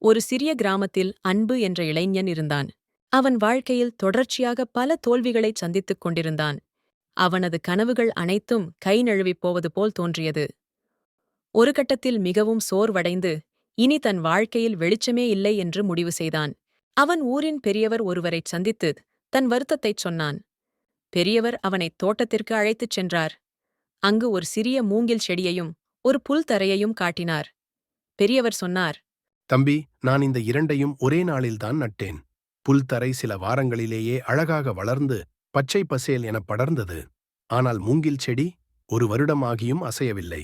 ஒரு சிறிய கிராமத்தில் அன்பு என்ற இளைஞன் இருந்தான். அவன் வாழ்க்கையில் தொடர்ச்சியாக பல தோல்விகளைச் சந்தித்துக் கொண்டிருந்தான். அவனது கனவுகள் அனைத்தும் கை நழுவிப் போவது போல் தோன்றியது. ஒரு கட்டத்தில் மிகவும் சோர்வடைந்து, இனி தன் வாழ்க்கையில் வெளிச்சமே இல்லை என்று முடிவு செய்தான். அவன் ஊரின் பெரியவர் ஒருவரைச் சந்தித்து தன் வருத்தத்தைச் சொன்னான். பெரியவர் அவனைத் தோட்டத்திற்கு அழைத்துச் சென்றார். அங்கு ஒரு சிறிய மூங்கில் செடியையும் ஒரு புல் தரையையும் காட்டினார். பெரியவர் சொன்னார், தம்பி, நான் இந்த இரண்டையும் ஒரே நாளில்தான் நட்டேன். புல்தரை சில வாரங்களிலேயே அழகாக வளர்ந்து பச்சை பசேல் என படர்ந்தது. ஆனால் மூங்கில் செடி 1 வருடமாகியும் அசையவில்லை.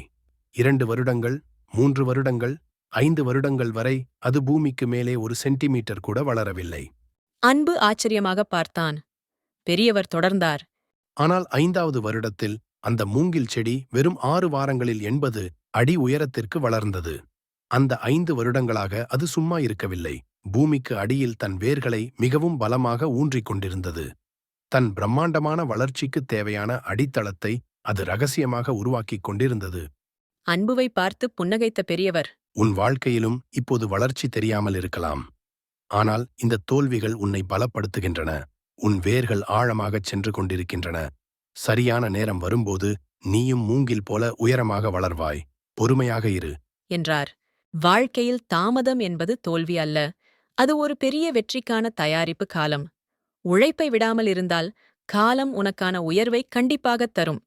2 வருடங்கள், 3 வருடங்கள், 5 வருடங்கள் வரை அது பூமிக்கு மேலே 1 சென்டிமீட்டர் கூட வளரவில்லை. அன்பு ஆச்சரியமாகப் பார்த்தான். பெரியவர் தொடர்ந்தார். ஆனால் 5வது வருடத்தில் அந்த மூங்கில் செடி வெறும் 6 வாரங்களில் 80 அடி உயரத்திற்கு வளர்ந்தது. அந்த 5 வருடங்களாக அது சும்மா இருக்கவில்லை. பூமிக்கு அடியில் தன் வேர்களை மிகவும் பலமாக ஊன்றிக் கொண்டிருந்தது. தன் பிரம்மாண்டமான வளர்ச்சிக்குத் தேவையான அடித்தளத்தை அது ரகசியமாக உருவாக்கிக் கொண்டிருந்தது. அன்புவை பார்த்து புன்னகைத்த பெரியவர், உன் வாழ்க்கையிலும் இப்போது வளர்ச்சி தெரியாமல் இருக்கலாம். ஆனால் இந்த தோல்விகள் உன்னை பலப்படுத்துகின்றன. உன் வேர்கள் ஆழமாகச் சென்று கொண்டிருக்கின்றன. சரியான நேரம் வரும்போது நீயும் மூங்கில் போல உயரமாக வளர்வாய். பொறுமையாக இரு. என்றார். வாழ்க்கையில் தாமதம் என்பது தோல்வி அல்ல. அது ஒரு பெரிய வெற்றிக்கான தயாரிப்பு காலம். உழைப்பை விடாமல் இருந்தால் காலம் உனக்கான உயர்வை கண்டிப்பாகத் தரும்.